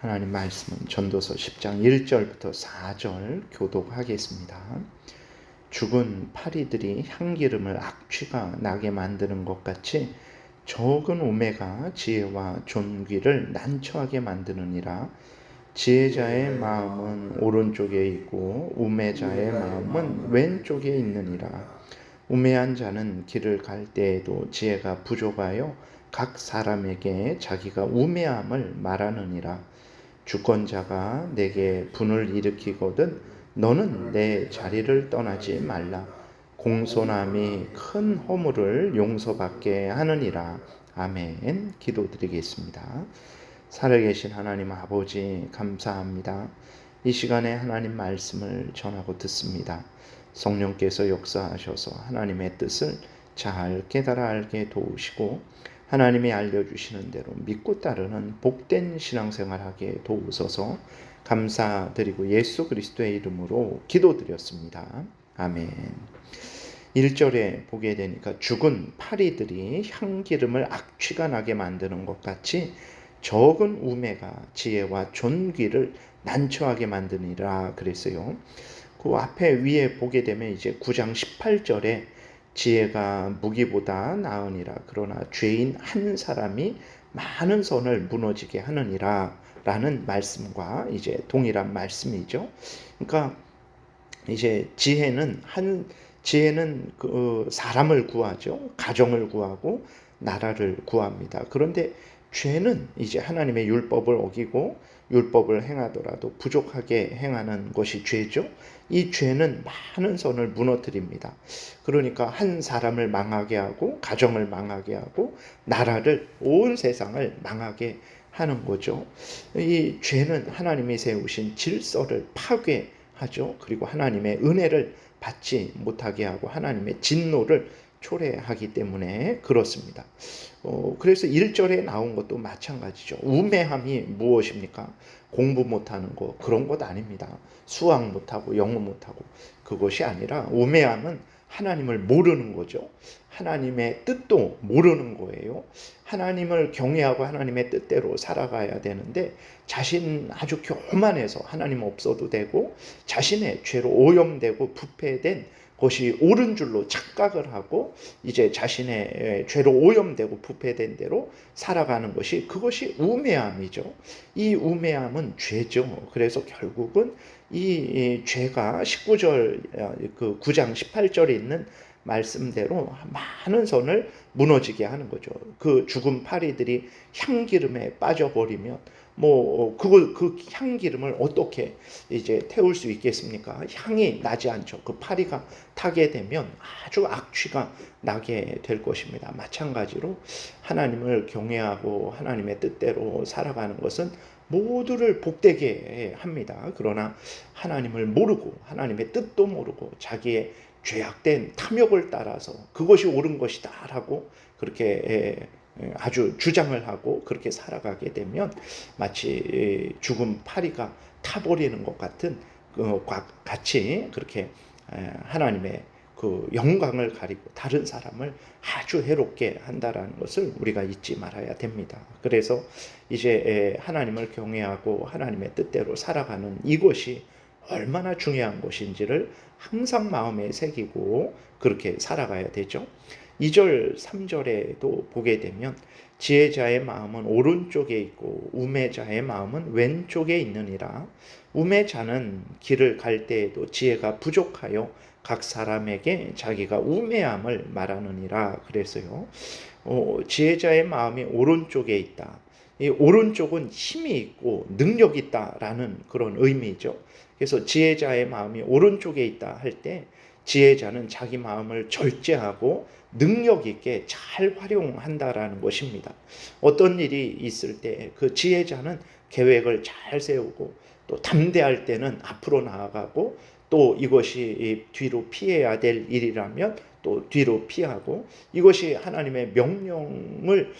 하나님 말씀은 전도서 10장 1절부터 4절 교독하겠습니다. 죽은 파리들이 향기름을 악취가 나게 만드는 것 같이 적은 우매가 지혜와 존귀를 난처하게 만드느니라. 지혜자의 마음은 오른쪽에 있고 우매자의 마음은 왼쪽에 있느니라. 우매한 자는 길을 갈 때에도 지혜가 부족하여 각 사람에게 자기가 우매함을 말하느니라. 주권자가 내게 분을 일으키거든 너는 내 자리를 떠나지 말라. 공손함이 큰 허물을 용서받게 하느니라. 아멘. 기도드리겠습니다. 살아계신 하나님 아버지 감사합니다. 이 시간에 하나님 말씀을 전하고 듣습니다. 성령께서 역사하셔서 하나님의 뜻을 잘 깨달아 알게 도우시고 하나님이 알려주시는 대로 믿고 따르는 복된 신앙생활하게 도우소서. 감사드리고 예수 그리스도의 이름으로 기도드렸습니다. 아멘. 1절에 보게 되니까 죽은 파리들이 향기름을 악취가 나게 만드는 것 같이 적은 우매가 지혜와 존귀를 난처하게 만드니라 그랬어요. 그 앞에 위에 보게 되면 이제 9장 18절에 지혜가 무기보다 나으니라. 그러나 죄인 한 사람이 많은 선을 무너지게 하느니라 라는 말씀과 이제 동일한 말씀이죠. 그러니까 이제 지혜는 그 사람을 구하죠. 가정을 구하고 나라를 구합니다. 그런데 죄는 이제 하나님의 율법을 어기고 율법을 행하더라도 부족하게 행하는 것이 죄죠. 이 죄는 많은 선을 무너뜨립니다. 그러니까 한 사람을 망하게 하고 가정을 망하게 하고 나라를 온 세상을 망하게 하는 거죠. 이 죄는 하나님이 세우신 질서를 파괴하죠. 그리고 하나님의 은혜를 받지 못하게 하고 하나님의 진노를 초래하기 때문에 그렇습니다. 그래서 1절에 나온 것도 마찬가지죠. 우매함이 무엇입니까? 공부 못하는 거 그런 것 아닙니다. 수학 못하고 영어 못하고 그것이 아니라 우매함은 하나님을 모르는 거죠. 하나님의 뜻도 모르는 거예요. 하나님을 경외하고 하나님의 뜻대로 살아가야 되는데 자신 아주 교만해서 하나님 없어도 되고 자신의 죄로 오염되고 부패된 것이 옳은 줄로 착각을 하고 이제 자신의 죄로 오염되고 부패된 대로 살아가는 것이 그것이 우매함이죠. 이 우매함은 죄죠. 그래서 결국은 이 죄가 19절 그 9장 18절에 있는 말씀대로 많은 선을 무너지게 하는 거죠. 그 죽은 파리들이 향기름에 빠져버리면 그 향기름을 어떻게 이제 태울 수 있겠습니까? 향이 나지 않죠. 그 파리가 타게 되면 아주 악취가 나게 될 것입니다. 마찬가지로 하나님을 경외하고 하나님의 뜻대로 살아가는 것은 모두를 복되게 합니다. 그러나 하나님을 모르고 하나님의 뜻도 모르고 자기의 죄악된 탐욕을 따라서 그것이 옳은 것이다라고 그렇게 아주 주장을 하고 그렇게 살아가게 되면 마치 죽은 파리가 타버리는 것 같은 같이 그렇게 하나님의 그 영광을 가리고 다른 사람을 아주 해롭게 한다라는 것을 우리가 잊지 말아야 됩니다. 그래서 이제 하나님을 경외하고 하나님의 뜻대로 살아가는 이것이 얼마나 중요한 것인지를 항상 마음에 새기고 그렇게 살아가야 되죠. 2절 3절에도 보게 되면 지혜자의 마음은 오른쪽에 있고 우매자의 마음은 왼쪽에 있느니라. 우매자는 길을 갈 때에도 지혜가 부족하여 각 사람에게 자기가 우매함을 말하느니라 그랬어요. 지혜자의 마음이 오른쪽에 있다. 이 오른쪽은 힘이 있고 능력이 있다라는 그런 의미죠. 그래서 지혜자의 마음이 오른쪽에 있다 할 때 지혜자는 자기 마음을 절제하고 능력 있게 잘 활용한다라는 것입니다. 어떤 일이 있을 때 그 지혜자는 계획을 잘 세우고 또 담대할 때는 앞으로 나아가고 또 이것이 뒤로 피해야 될 일이라면 또 뒤로 피하고 이것이 하나님의 명령을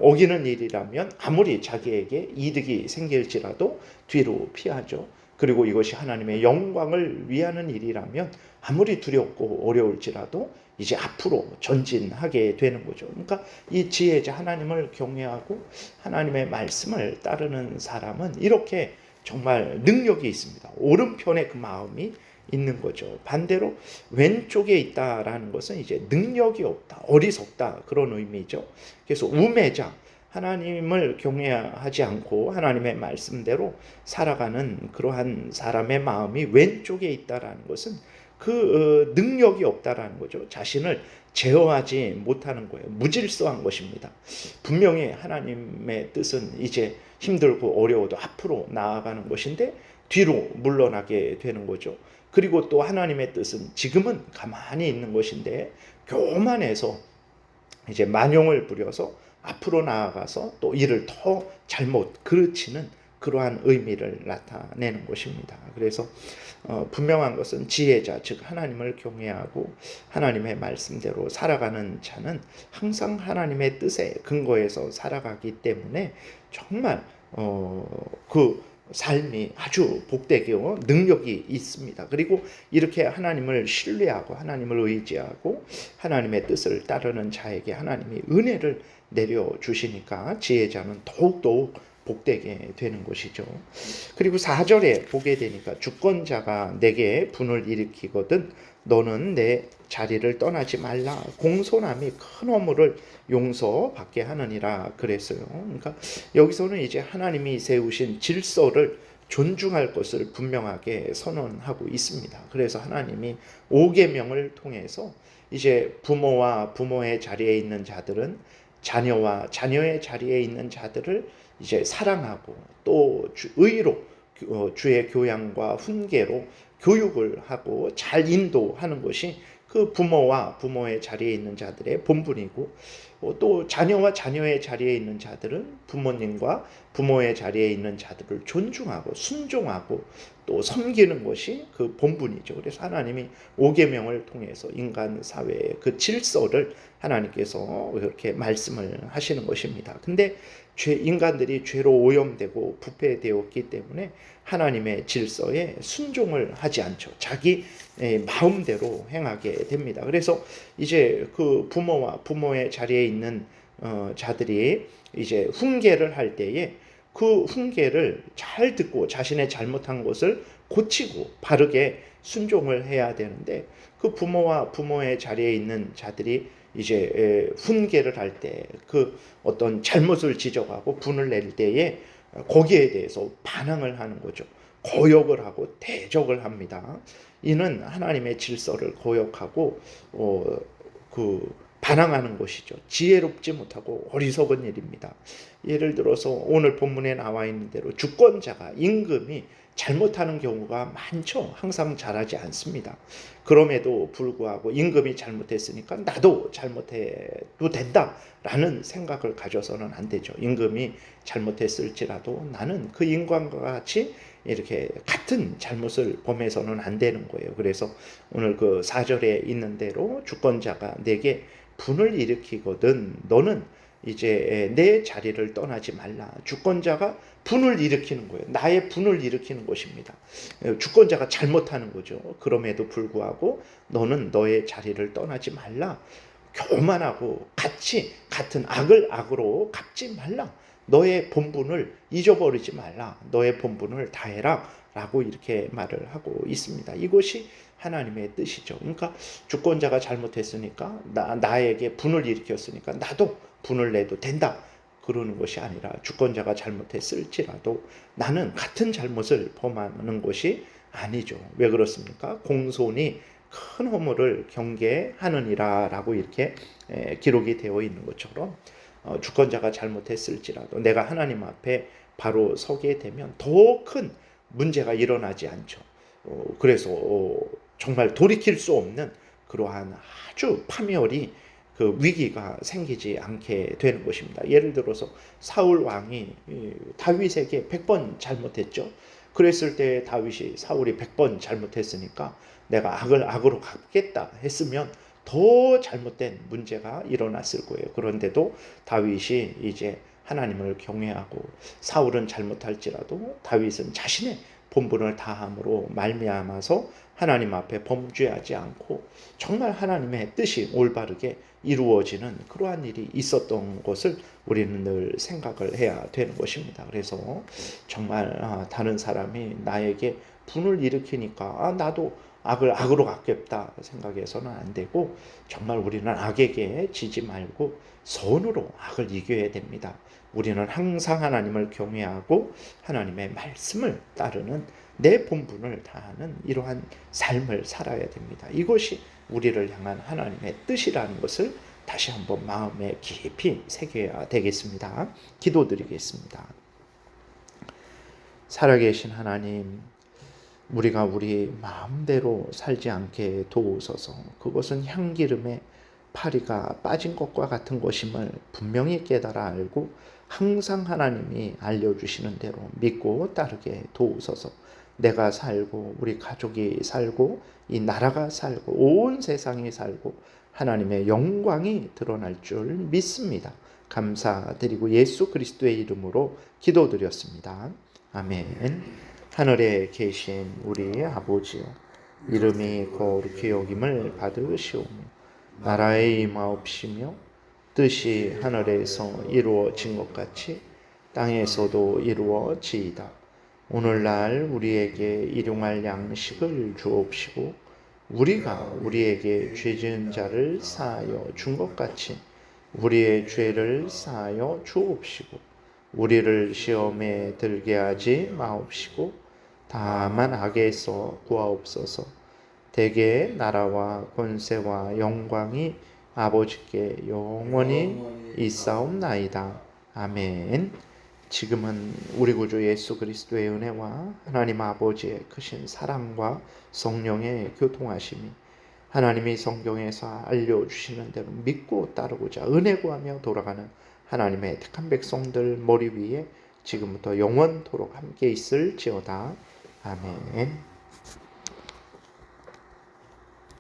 어기는 일이라면 아무리 자기에게 이득이 생길지라도 뒤로 피하죠. 그리고 이것이 하나님의 영광을 위하는 일이라면 아무리 두렵고 어려울지라도 이제 앞으로 전진하게 되는 거죠. 그러니까 이 지혜자, 하나님을 경외하고 하나님의 말씀을 따르는 사람은 이렇게 정말 능력이 있습니다. 오른편에 그 마음이 있는 거죠. 반대로 왼쪽에 있다라는 것은 이제 능력이 없다, 어리석다, 그런 의미죠. 그래서 우매자, 하나님을 경외하지 않고 하나님의 말씀대로 살아가는 그러한 사람의 마음이 왼쪽에 있다라는 것은 그 능력이 없다라는 거죠. 자신을 제어하지 못하는 거예요. 무질서한 것입니다. 분명히 하나님의 뜻은 이제 힘들고 어려워도 앞으로 나아가는 것인데 뒤로 물러나게 되는 거죠. 그리고 또 하나님의 뜻은 지금은 가만히 있는 것인데 교만해서 이제 만용을 부려서 앞으로 나아가서 또 이를 더 잘못 그르치는 그러한 의미를 나타내는 것입니다. 그래서 분명한 것은 지혜자, 즉 하나님을 경외하고 하나님의 말씀대로 살아가는 자는 항상 하나님의 뜻에 근거해서 살아가기 때문에 정말 그 삶이 아주 복되고 능력이 있습니다. 그리고 이렇게 하나님을 신뢰하고 하나님을 의지하고 하나님의 뜻을 따르는 자에게 하나님이 은혜를 내려주시니까 지혜자는 더욱더욱 복되게 되는 것이죠. 그리고 4절에 보게 되니까 주권자가 내게 분을 일으키거든 너는 내 자리를 떠나지 말라. 공손함이 큰 허물을 용서받게 하느니라 그랬어요. 그러니까 여기서는 이제 하나님이 세우신 질서를 존중할 것을 분명하게 선언하고 있습니다. 그래서 하나님이 5계명을 통해서 이제 부모와 부모의 자리에 있는 자들은 자녀와 자녀의 자리에 있는 자들을 이제 사랑하고 또 의로 주의 교양과 훈계로 교육을 하고 잘 인도하는 것이 그 부모와 부모의 자리에 있는 자들의 본분이고 또 자녀와 자녀의 자리에 있는 자들은 부모님과 부모의 자리에 있는 자들을 존중하고 순종하고 또 섬기는 것이 그 본분이죠. 그래서 하나님이 5계명을 통해서 인간 사회의 그 질서를 하나님께서 이렇게 말씀을 하시는 것입니다. 근데 인간들이 죄로 오염되고 부패되었기 때문에 하나님의 질서에 순종을 하지 않죠. 자기 마음대로 행하게 됩니다. 그래서 이제 그 부모와 부모의 자리에 있는 자들이 이제 훈계를 할 때에 그 훈계를 잘 듣고 자신의 잘못한 것을 고치고 바르게 순종을 해야 되는데 그 부모와 부모의 자리에 있는 자들이 이제 훈계를 할 때 그 어떤 잘못을 지적하고 분을 낼 때에 거기에 대해서 반항을 하는 거죠. 거역을 하고 대적을 합니다. 이는 하나님의 질서를 거역하고 그 반항하는 것이죠. 지혜롭지 못하고 어리석은 일입니다. 예를 들어서 오늘 본문에 나와 있는 대로 주권자가 임금이 잘못하는 경우가 많죠. 항상 잘하지 않습니다. 그럼에도 불구하고 임금이 잘못했으니까 나도 잘못해도 된다라는 생각을 가져서는 안 되죠. 임금이 잘못했을지라도 나는 그 임금과 같이 이렇게 같은 잘못을 범해서는 안 되는 거예요. 그래서 오늘 그 4절에 있는 대로 주권자가 내게 분을 일으키거든 너는 이제 내 자리를 떠나지 말라. 주권자가 분을 일으키는 거예요. 나의 분을 일으키는 것입니다. 주권자가 잘못하는 거죠. 그럼에도 불구하고 너는 너의 자리를 떠나지 말라. 교만하고 같은 악을 악으로 갚지 말라. 너의 본분을 잊어버리지 말라. 너의 본분을 다해라. 라고 이렇게 말을 하고 있습니다. 이것이 하나님의 뜻이죠. 그러니까 주권자가 잘못했으니까 나에게 분을 일으켰으니까 나도 분을 내도 된다. 그러는 것이 아니라 주권자가 잘못했을지라도 나는 같은 잘못을 범하는 것이 아니죠. 왜 그렇습니까? 공손이 큰 허물을 경계하느니라 라고 이렇게 기록이 되어 있는 것처럼 주권자가 잘못했을지라도 내가 하나님 앞에 바로 서게 되면 더 큰 문제가 일어나지 않죠. 그래서 정말 돌이킬 수 없는 그러한 아주 파멸이 그 위기가 생기지 않게 되는 것입니다. 예를 들어서 사울 왕이 다윗에게 100번 잘못했죠. 그랬을 때 다윗이 사울이 100번 잘못했으니까 내가 악을 악으로 갚겠다 했으면 더 잘못된 문제가 일어났을 거예요. 그런데도 다윗이 이제 하나님을 경외하고 사울은 잘못할지라도 다윗은 자신의 본분을 다함으로 말미암아서 하나님 앞에 범죄하지 않고 정말 하나님의 뜻이 올바르게 이루어지는 그러한 일이 있었던 것을 우리는 늘 생각을 해야 되는 것입니다. 그래서 정말 다른 사람이 나에게 분을 일으키니까 나도 악을 악으로 갚겠다 생각해서는 안 되고, 정말 우리는 악에게 지지 말고 선으로 악을 이겨야 됩니다. 우리는 항상 하나님을 경외하고 하나님의 말씀을 따르는 내 본분을 다하는 이러한 삶을 살아야 됩니다. 이것이 우리를 향한 하나님의 뜻이라는 것을 다시 한번 마음에 깊이 새겨야 되겠습니다. 기도드리겠습니다. 살아계신 하나님, 우리가 우리 마음대로 살지 않게 도우소서. 그것은 향기름에 파리가 빠진 것과 같은 것임을 분명히 깨달아 알고 항상 하나님이 알려주시는 대로 믿고 따르게 도우소서. 내가 살고 우리 가족이 살고 이 나라가 살고 온 세상이 살고 하나님의 영광이 드러날 줄 믿습니다. 감사드리고 예수 그리스도의 이름으로 기도드렸습니다. 아멘. 하늘에 계신 우리 아버지여, 이름이 거룩히 여김을 받으시오며 나라의 임하옵시며 뜻이 하늘에서 이루어진 것 같이 땅에서도 이루어지이다. 오늘날 우리에게 일용할 양식을 주옵시고 우리가 우리에게 죄 지은 자를 사하여 준 것 같이 우리의 죄를 사하여 주옵시고 우리를 시험에 들게 하지 마옵시고 다만 악에서 구하옵소서. 대개 나라와 권세와 영광이 아버지께 영원히 있사옵나이다. 아멘. 지금은 우리 구주 예수 그리스도의 은혜와 하나님 아버지의 크신 사랑과 성령의 교통하심이 하나님이 성경에서 알려주시는 대로 믿고 따르고자 은혜 구하며 돌아가는 하나님의 택한 백성들 머리 위에 지금부터 영원토록 함께 있을지어다. 아멘.